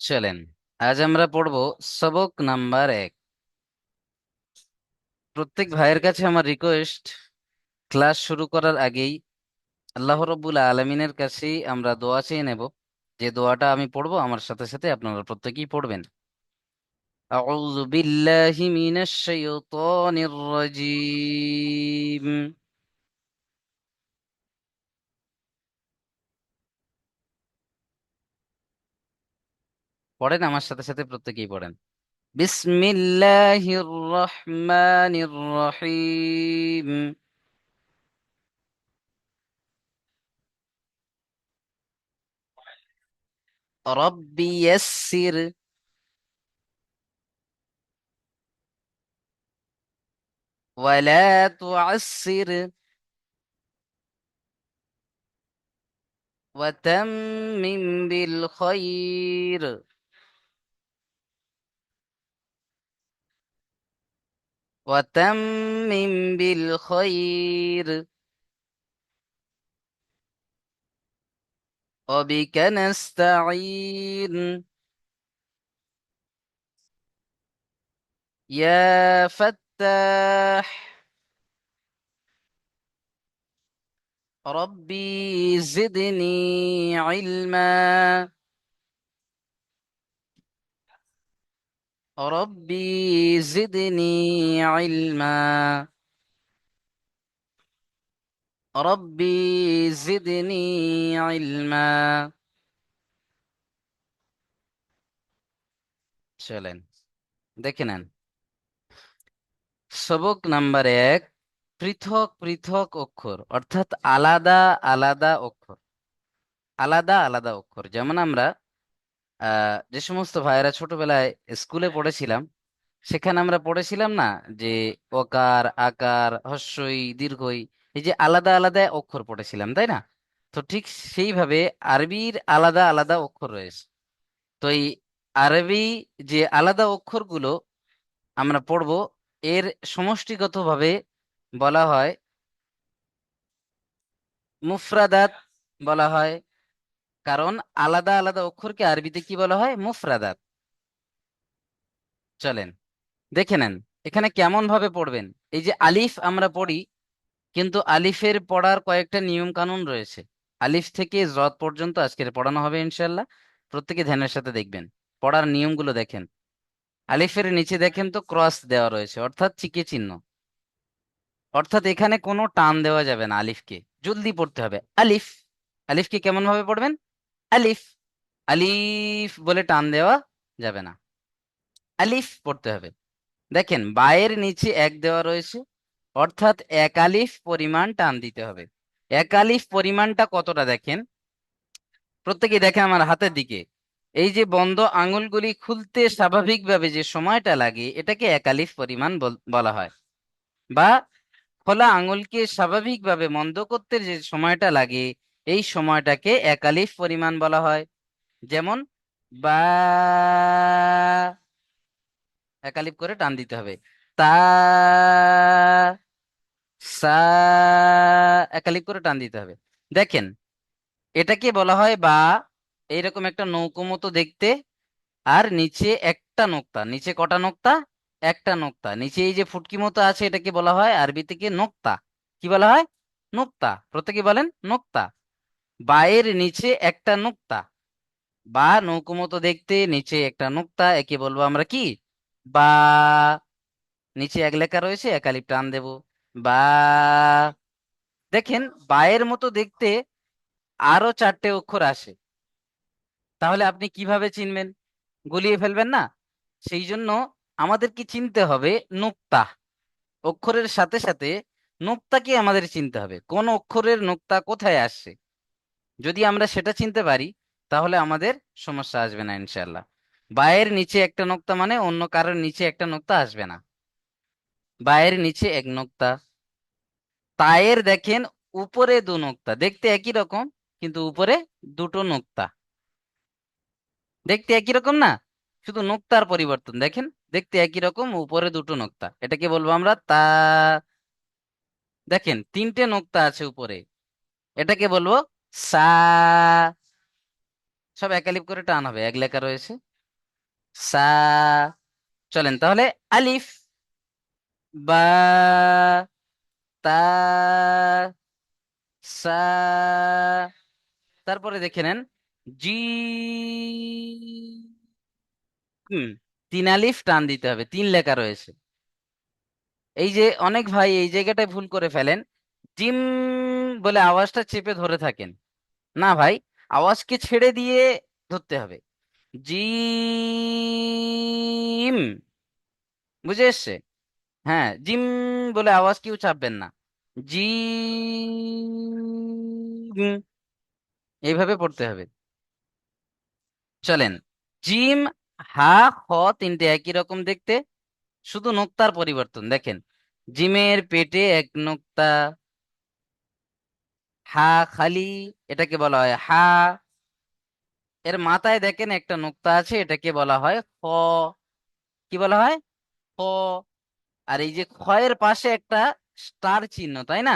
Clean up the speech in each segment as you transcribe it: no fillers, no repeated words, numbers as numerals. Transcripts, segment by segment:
চলেন, আজ আমরা পড়ব সবক নাম্বার 1। প্রত্যেক ভাইয়ের কাছে আমার রিকোয়েস্ট, ক্লাস শুরু করার আগেই আল্লাহ রব্বুল আলমিনের কাছেই আমরা দোয়া চেয়ে নেব। যে দোয়াটা আমি পড়বো আমার সাথে সাথে আপনারা প্রত্যেকেই পড়বেন। আউযু বিল্লাহি মিনাশ শাইতানির রাজীম। পড়েন, আমার সাথে সাথে প্রত্যেকেই পড়েন। বিসমিল্লাহির রহমানির রহিম। রব্বি ইয়াসসির ولا تعسر وتمم بالخير وتمم بالخير وبك نستعين يا فتاح ربي زدني علما ربي زدني علما ربي زدني علما চলেন দেখে নেন। সবক নাম্বার 1, পৃথক পৃথক অক্ষর অর্থাৎ আলাদা আলাদা অক্ষর। আলাদা আলাদা অক্ষর যেমন আমরা যে সমস্ত ভাইয়েরা ছোটবেলায় স্কুলে পড়েছিলাম, সেখানে আমরা পড়েছিলাম না যে ওকার আকার হস্যই দীর্ঘই, এই যে আলাদা আলাদা অক্ষর পড়েছিলাম, তাই না? তো ঠিক সেইভাবে আরবির আলাদা আলাদা অক্ষর রয়েছে। তো এই আরবি যে আলাদা অক্ষরগুলো আমরা পড়ব, এর সমষ্টিগতভাবে বলা হয় মুফরাদাত বলা হয়। কারণ আলাদা আলাদা অক্ষরকে আরবিতে কি বলা হয়? মুফরাদাত। চলেন দেখে নেন এখানে কেমন ভাবে পড়বেন। এই যে আলিফ আমরা পড়ি, কিন্তু আলিফের পড়ার কয়েকটা নিয়ম কানুন রয়েছে। আলিফ থেকে জদ পর্যন্ত আজকের পড়ানো হবে ইনশাল্লাহ। প্রত্যেকে ধ্যানের সাথে দেখবেন, পড়ার নিয়মগুলো দেখেন। আলিফের নিচে দেখেন তো ক্রস দেওয়া রয়েছে, অর্থাৎ চিকে চিহ্ন। অর্থাৎ এখানে কোনো টান দেওয়া যাবে না আলিফকে, জলদি পড়তে হবে আলিফ। আলিফকে কেমন ভাবে পড়বেন? আলিফ, আলিফ বলে টান দেওয়া যাবে না, আলিফ পড়তে হবে। দেখেন বায়ের নিচে এক দেওয়া রয়েছে, অর্থাৎ এক আলিফ পরিমাণ টান দিতে হবে। এক আলিফ পরিমাণটা কতটা দেখেন, প্রত্যেকে দেখেন আমার হাতের দিকে। এই যে বন্ধ আঙুলগুলি খুলতে স্বাভাবিকভাবে যে সময়টা লাগে, এটাকে এক আলিফ পরিমাণ বলা হয়। বা খোলা আঙুলকে স্বাভাবিকভাবে বন্ধ করতে যে সময়টা লাগে, এই সময়টাকে এক আলিফ পরিমাণ বলা হয়। যেমন বা, একালিপ করে টান দিতে হবে। তা, সা, একালিপ করে টান দিতে হবে। দেখেন এটাকে বলা হয় বা। এইরকম একটা নৌকো মতো দেখতে, আর নিচে একটা নোক্তা, নিচে কটা নোক্তা? একটা নোক্তা। নিচে এই যে ফুটকি মতো আছে, এটাকে বলা হয় আরবি থেকে নোক্তা। কি বলা হয়? নোক্তা। প্রত্যেকে বলেন নোক্তা। বায়ের নিচে একটা নোক্তা, বা নৌকো মতো দেখতে, নিচে একটা নোক্তা, একে বলবো আমরা কি? বা। নিচে এক লেখা রয়েছে, একালিপ টান দেব। বা। দেখেন বায়ের মতো দেখতে আরো চারটে অক্ষর আসে, তাহলে আপনি কিভাবে চিনবেন? গুলিয়ে ফেলবেন না? সেই জন্য আমাদের কি চিনতে হবে? নোক্তা। অক্ষরের সাথে সাথে নোক্তাকে আমাদের চিনতে হবে, কোন অক্ষরের নোক্তা কোথায় আসছে। যদি আমরা সেটা চিনতে পারি, তাহলে আমাদের সমস্যা আসবে না ইনশাল্লাহ। বায়ের নিচে একটা নোক্তা মানে অন্য কারোর নিচে একটা নোক্তা আসবে না। বায়ের নিচে এক নোক্তা। তায়ের দেখেন উপরে দু নোক্তা, দেখতে একই রকম কিন্তু উপরে দুটো নোক্তা। দেখতে একই রকম না, শুধু নোক্তার পরিবর্তন দেখেন। দেখতে একই রকম, উপরে দুটো নোক্তা, এটাকে বলবো আমরা তা। দেখেন তিনটে নোক্তা আছে উপরে, এটাকে বলবো সা। সব একালিপ করে টান হবে, এক লেখা রয়েছে। সা। চলেন তাহলে আলিফ, বা, তা, সা, তারপরে দেখে নেন হুম, তিন আলিফ টান দিতে হবে, তিন লেখা রয়েছে। এই যে অনেক ভাই এই জায়গাটায় ভুল করে ফেলেন, জিম বলে আওয়াজটা চেপে ধরে থাকেন। না ভাই, আওয়াজকে ছেড়ে দিয়ে ধরতে হবে। জিম, বুঝে এসছে? হ্যাঁ, জিম বলে আওয়াজ কেউ চাপবেন না। জিম, এইভাবে পড়তে হবে। চলেন, জিম, হা, খ, তিনটে একই রকম দেখতে, শুধু নোক্তার পরিবর্তন দেখেন। জিমের পেটে এক নোক্তা, হা খালি, এটাকে বলা হয় হা। এর মাথায় দেখেন একটা নোক্তা আছে, এটাকে বলা হয় খ। কি বলা হয়? খ। আর এই যে খয়ের পাশে একটা স্টার চিহ্ন, তাই না?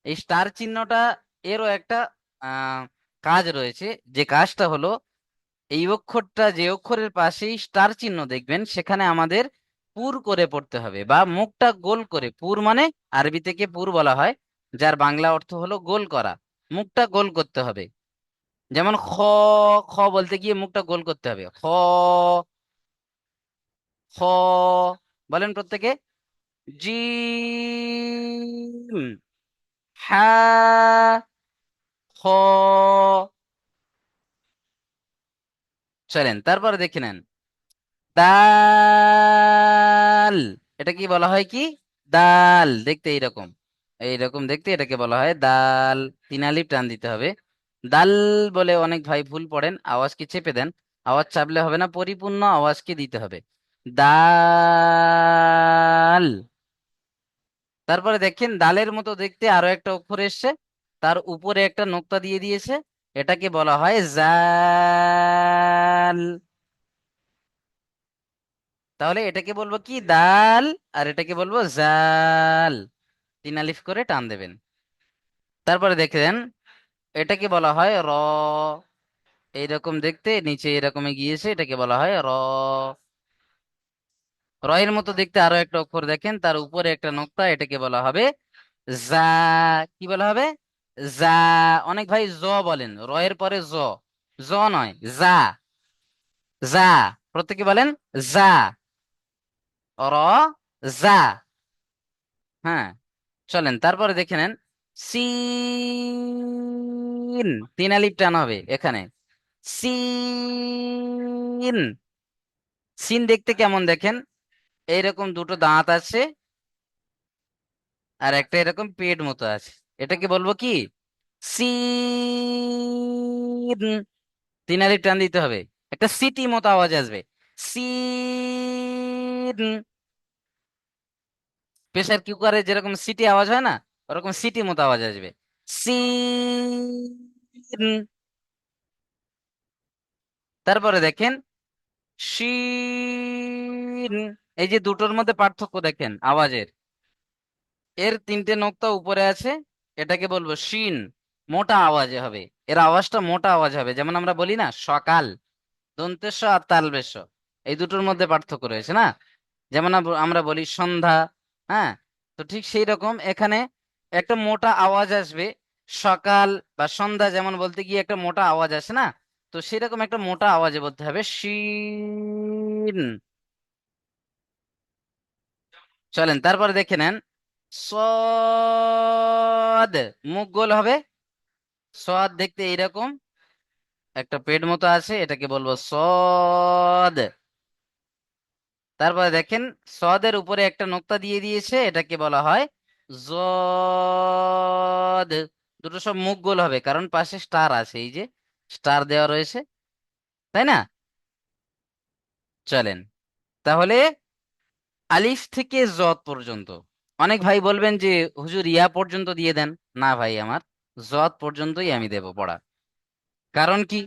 এই স্টার চিহ্নটা, এরও একটা আহ কাজ রয়েছে। যে কাজটা হলো, এই অক্ষরটা যে অক্ষরের পাশেই স্টার চিহ্ন দেখবেন, সেখানে আমাদের পুর করে পড়তে হবে, বা মুখটা গোল করে। পুর মানে আরবি থেকে পুর বলা হয়, যার বাংলা অর্থ হলো গোল করা। মুখটা গোল করতে হবে। যেমন খ, খ বলতে গিয়ে মুখটা গোল করতে হবে। খ, খ, বলেন প্রত্যেকে। জিম, হা, খ। চলেন তারপরে দেখে নেন দাল। এটা কি বলা হয়? কি দাল দেখতে এইরকম, এইরকম দেখতে, এটাকে বলা হয় দাল। তিন আলিফ টান দিতে হবে। দাল বলে অনেক ভাই ভুল পড়েন, আওয়াজকে চেপে দেন। আওয়াজ চাপলে হবে না, পরিপূর্ণ আওয়াজকে দিতে হবে। দাল। তারপরে দেখেন দালের মতো দেখতে আরো একটা অক্ষর এসছে, তার উপরে একটা নোক্তা দিয়ে দিয়েছে, এটাকে বলা হয় জাল। তাহলে এটাকে বলবো কি দাল, আর এটাকে বলবো জাল। তিন আলিফ করে টান দেবেন। তারপরে দেখেন এটাকে বলা হয় র। এইরকম দেখতে, নিচে এরকম গিয়েছে, এটাকে বলা হয় র। র এর মতো দেখতে আরো একটা অক্ষর দেখেন, তার উপরে একটা নোক্তা, এটাকে বলা হবে জা। কি বলা হবে? জা। অনেক ভাই জ বলেন, র এর পরে জ। জ নয়, জা। জা, প্রত্যেকে বলেন জা। র, জা। হ্যাঁ, চলেন তারপরে দেখে নেন সিন। তিন আলিফ টান হবে এখানে। সিন। সিন দেখতে কেমন দেখেন? এইরকম দুটো দাঁত আছে, আর একটা এরকম পেট মতো আছে, এটাকে বলবো কি সিন। তিন আলিফ টান দিতে হবে, একটা সিটি মতো আওয়াজ আসবে। সিন। প্রেসার কুকারে যেরকম সিটি আওয়াজ হয় না, ওরকম সিটি মতো আওয়াজ আসবে। সিন। তারপরে দেখেন শিন। এই যে দুটোর মধ্যে পার্থক্য দেখেন আওয়াজের। এর তিনটে নোক্তা উপরে আছে, এটাকে বলবো শিন। মোটা আওয়াজে হবে, এর আওয়াজটা মোটা আওয়াজ হবে। যেমন আমরা বলি না সকাল, দন্তেস আর তালবেশ, এই দুটোর মধ্যে পার্থক্য রয়েছে না? যেমন আমরা বলি সন্ধ্যা। হ্যাঁ, তো ঠিক সেই রকম এখানে একটা মোটা আওয়াজ আসবে। সকাল বা সন্ধ্যা যেমন বলতে গিয়ে একটা মোটা আওয়াজ আসে না, তো সেরকম একটা মোটা আওয়াজে বলতে হবে শিন। চলেন তারপরে দেখে নেন সদ। মুখ গোল হবে, সদ দেখতে এইরকম, একটা পেট মতো আছে, এটাকে বলবো সদ। তারপরে দেখেন সদের উপরে একটা নোক্তা দিয়ে দিয়েছে, এটাকে বলা হয় জদ। দুটো সব মুখ গোল হবে, কারণ পাশে স্টার আছে, এই যে স্টার দেওয়া রয়েছে, তাই না? চলেন তাহলে আলিফ থেকে জদ পর্যন্ত। অনেক ভাই বলবেন যে হুজুর ইয়া পর্যন্ত দিয়ে দেন। না ভাই আমার, জদ পর্যন্তই আমি দেব পড়া। কারণ কি?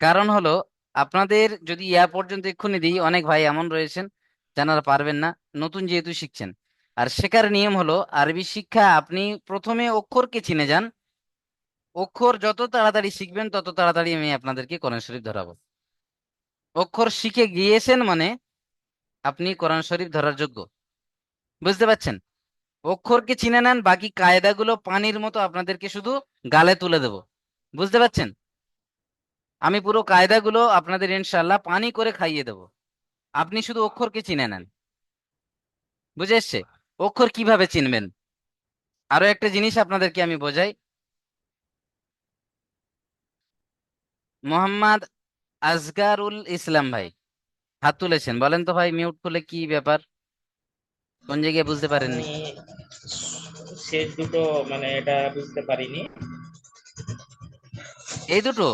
কারণ হলো, আপনাদের যদি ইয়া পর্যন্ত এক্ষুনি দিই, অনেক ভাই এমন রয়েছেন যারা পারবেন না, নতুন যেহেতু শিখছেন। আর শেখার নিয়ম হলো আরবি শিক্ষা, আপনি প্রথমে অক্ষরকে চিনে যান। অক্ষর যত তাড়াতাড়ি শিখবেন, তত তাড়াতাড়ি আমি আপনাদেরকে কোরআন শরীফ ধরাবো। অক্ষর শিখে গিয়েছেন মানে আপনি কোরআন শরীফ ধরার যোগ্য। বুঝতে পারছেন? অক্ষরকে চিনে নেন, বাকি কায়দাগুলো পানির মতো আপনাদেরকে শুধু গালে তুলে দেব। বুঝতে পারছেন? আমি পুরো কায়দাগুলো আপনাদের ইনশাল্লাহ পানি করে খাইয়ে দেব, আপনি শুধু অক্ষরকে চিনে নেন। বুঝে এসছে? অক্ষর কিভাবে চিনবেন আরো একটা জিনিস আপনাদেরকে আমি বোঝাই। মোহাম্মদ আসগারুল ইসলাম ভাই হাত তুলেছেন, বলেন তো ভাই মিউট করলে কি ব্যাপার, কোন জায়গায় বুঝতে পারেননি? আমি শেষ দুটো মানে এটা বুঝতে পারিনি। এই দুটো?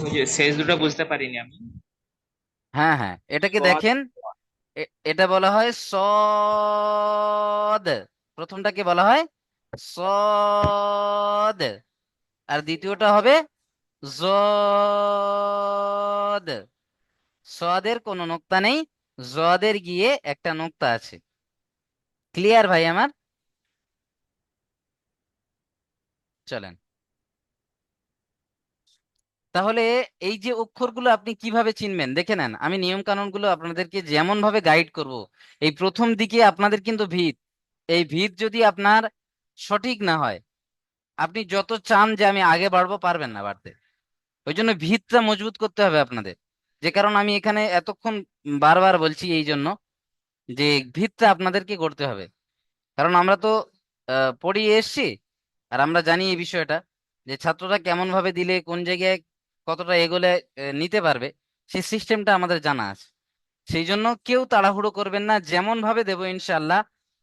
ওই যে শেষ দুটো বুঝতে পারিনি আমি। হ্যাঁ হ্যাঁ, এটাকে সৎ। দেখেন। এটা বলা হয় সদ। প্রথমটাকে বলা হয় সদ, আর দ্বিতীয়টা হবে জদ। সদের কোনো নোক্তা নেই, জদের গিয়ে একটা নোক্তা আছে। ক্লিয়ার ভাই আমার? চলেন, তাহলে এই যে অক্ষরগুলো আপনি কিভাবে চিনবেন দেখে নেন। আমি নিয়ম কানুনগুলো আপনাদেরকে যেমন ভাবে গাইড করব, এই প্রথম দিকে আপনাদের কিন্তু ভিত, এই ভিত যদি আপনার সঠিক না হয়, আপনি যত চান যে আমি আগে বাড়বো, পারবেন না বাড়তে। ওই জন্য ভিতটা মজবুত করতে হবে আপনাদের। যে কারণ আমি এখানে এতক্ষণ বারবার বলছি এই জন্য যে ভিতটা আপনাদেরকে করতে হবে। কারণ আমরা তো পড়িয়ে এসছি, আর আমরা জানি এই বিষয়টা, যে ছাত্ররা কেমন ভাবে দিলে কোন জায়গায় কতটা এগোলে নিতে পারবে, সেই সিস্টেমটা আমাদের জানা আছে। সেই জন্য কেউ তাড়াহুড়ো করবেন না, যেমন ভাবে দেবো ইনশাল্লাহ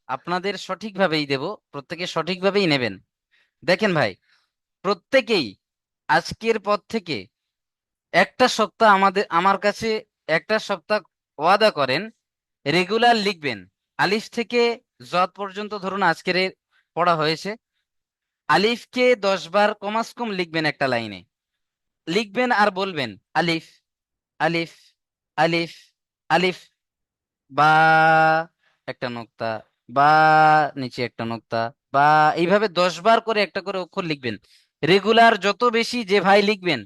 আপনাদের সঠিকভাবেই দেব, প্রত্যেকে সঠিকভাবেই নেবেন। দেখেন ভাই, প্রত্যেকেই আজকের পর থেকে একটা সপ্তাহ আমার কাছে একটা সপ্তাহ ওয়াদা করেন, রেগুলার লিখবেন। আলিফ থেকে জদ পর্যন্ত ধরুন আজকের পড়া হয়েছে, আলিফকে 10 বার কমাস কম লিখবেন একটা লাইনে। লিখবেন আর বলবেন আলিফ, আলিফ, আলিফ, আলিফ, বা, একটা নোক্তা, বা, নিচে একটা নোক্তা, বা, এইভাবে 10 বার করে একটা করে অক্ষর লিখবেন। রেগুলার যত বেশি যে ভাই লিখবেন,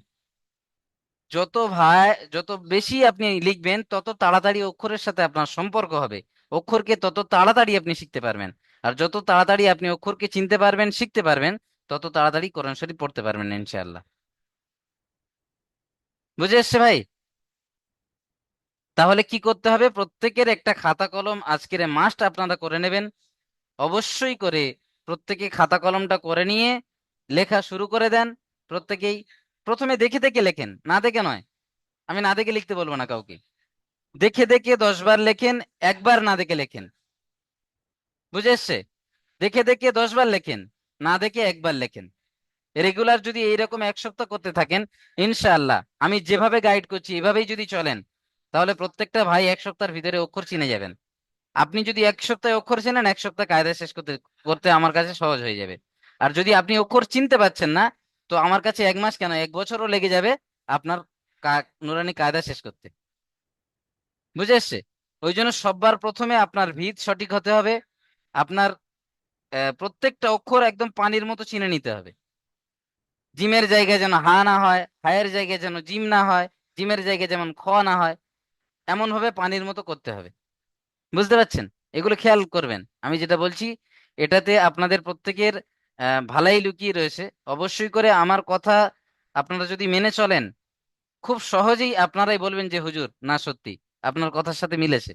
যত ভাই যত বেশি আপনি লিখবেন, তত তাড়াতাড়ি অক্ষরের সাথে আপনার সম্পর্ক হবে, অক্ষরকে তত তাড়াতাড়ি আপনি শিখতে পারবেন। আর যত তাড়াতাড়ি আপনি অক্ষরকে চিনতে পারবেন, শিখতে পারবেন, তত তাড়াতাড়ি কোরআন শরীফ পড়তে পারবেন ইনশাআল্লাহ। বুঝে এসছে ভাই? তাহলে কি করতে হবে, প্রত্যেকের একটা খাতা কলম আজকের মাস্ট আপনারা করে নেবেন, অবশ্যই করে। প্রত্যেকে খাতা কলমটা করে নিয়ে লেখা শুরু করে দেন। প্রত্যেকেই প্রথমে দেখে দেখে লেখেন, না দেখে নয়। আমি না দেখে লিখতে বলবো না কাউকে। দেখে দেখে 10 বার লেখেন, একবার না দেখে লেখেন। বুঝে এসছে? দেখে দেখে 10 বার লেখেন, না দেখে একবার লেখেন। রেগুলার যদি এইরকম এক সপ্তাহ করতে থাকেন, ইনশাআল্লাহ আমি যেভাবে গাইড করছি এভাবেই যদি চলেন, তাহলে প্রত্যেকটা ভাই এক সপ্তাহের ভিতরে অক্ষর চিনে যাবেন। আপনি যদি এক সপ্তাহে অক্ষর চেনেন, এক সপ্তাহ কায়দা শেষ করতে করতে আমার কাছে সহজ হয়ে যাবে। আর যদি আপনি অক্ষর চিনতে পারছেন না, তো আমার কাছে 1 মাস কেন 1 বছরও লেগে যাবে আপনার নুরানি কায়দা শেষ করতে। বুঝে এসছে? ওই জন্য সববার প্রথমে আপনার ভিত সঠিক হতে হবে। আপনার প্রত্যেকটা অক্ষর একদম পানির মতো চিনে নিতে হবে। জিমের জায়গায় যেন হা না হয়, হায়ের জায়গায় যেন জিম না হয়, জিমের জায়গায় যেমন খ না হয়, এমন ভাবে পানির মতো করতে হবে। বুঝতে পারছেন? এগুলো খেয়াল করবেন আমি যেটা বলছি, এটাতে আপনাদের প্রত্যেকের ভালাই লুকিয়ে রয়েছে। অবশ্যই করে আমার কথা আপনারা যদি মেনে চলেন, খুব সহজেই আপনারাই বলবেন যে হুজুর না সত্যি আপনার কথার সাথে মিলেছে।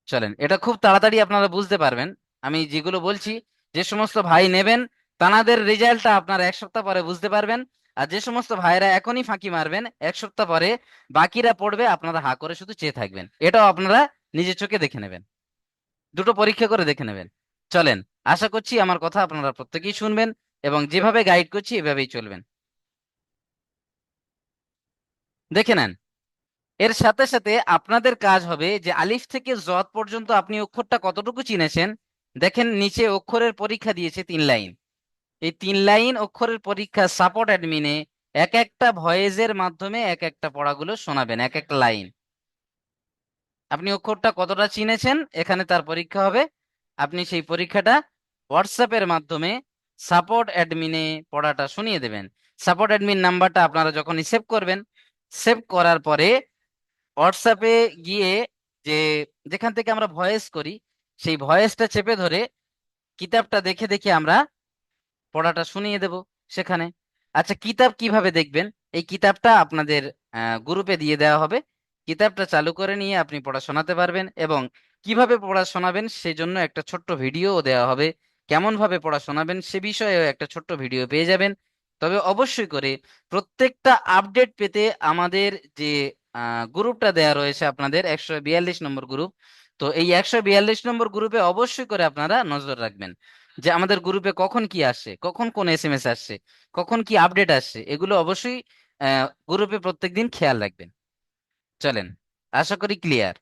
চলেন, এটা খুব তাড়াতাড়ি আপনারা বুঝতে পারবেন। আমি যেগুলো বলছি, যে সমস্ত ভাই নেবেন, তানাদের রেজাল্টটা আপনারা 1 সপ্তাহ পরে বুঝতে পারবেন। আর যে সমস্ত ভাইরা এখনই ফাঁকি মারবেন, 1 সপ্তাহ পরে বাকিরা পড়বে, আপনারা হা করে শুধু চেয়ে থাকবেন। এটাও আপনারা নিজের চোখে দেখে নেবেন, দুটো পরীক্ষা করে দেখে নেবেন। চলেন, আশা করছি আমার কথা আপনারা প্রত্যেকেই শুনবেন এবং যেভাবে গাইড করছি এভাবেই চলবেন। দেখে নেন, এর সাথে সাথে আপনাদের কাজ হবে যে আলিফ থেকে জদ পর্যন্ত আপনি অক্ষরটা কতটুকু চিনেছেন। দেখেন নিচে অক্ষরের পরীক্ষা দিয়েছে 3 লাইন। এই 3 লাইন অক্ষরের পরীক্ষা সাপোর্ট অ্যাডমিনে এক একটা ভয়েসের মাধ্যমে এক একটা পড়াগুলো শোনাবেন, এক একটা লাইন। আপনি অক্ষরটা কতটা চিনেছেন এখানে তার পরীক্ষা হবে। আপনি সেই পরীক্ষাটা হোয়াটসঅ্যাপের মাধ্যমে সাপোর্ট অ্যাডমিনে পড়াটা শুনিয়ে দেবেন। সাপোর্ট অ্যাডমিন নাম্বারটা আপনারা যখন সেভ করবেন, সেভ করার পরে হোয়াটসঅ্যাপে গিয়ে যে যেখান থেকে আমরা ভয়েস করি সেই ভয়েসটা চেপে ধরে কিতাবটা দেখে দেখে আমরা পড়াটা শুনিয়ে দেব সেখানে। আচ্ছা, কিতাব কিভাবে দেখবেন? এই কিতাবটা আপনাদের গ্রুপে দিয়ে দেওয়া হবে। কিতাবটা চালু করে নিয়ে আপনি পড়া শোনাতে পারবেন, এবং কিভাবে পড়া শোনাবেন সেজন্য একটা ছোট্ট ভিডিও দেওয়া হবে। কেমন ভাবে পড়া শোনাবেন সে বিষয়েও একটা ছোট্ট ভিডিও পেয়ে যাবেন। তবে অবশ্যই করে প্রত্যেকটা আপডেট পেতে আমাদের যে গ্রুপটা দেয়া রয়েছে, আপনাদের 142 নম্বর গ্রুপ, তো এই 142 নম্বর গ্রুপে অবশ্যই করে আপনারা নজর রাখবেন যে আমাদের গ্রুপে কখন কি আসছে, কখন কোন এসএমএস আসছে, কখন কি আপডেট আসছে, এগুলো অবশ্যই গ্রুপে প্রত্যেকদিন খেয়াল রাখবেন। চলেন, আশা করি ক্লিয়ার।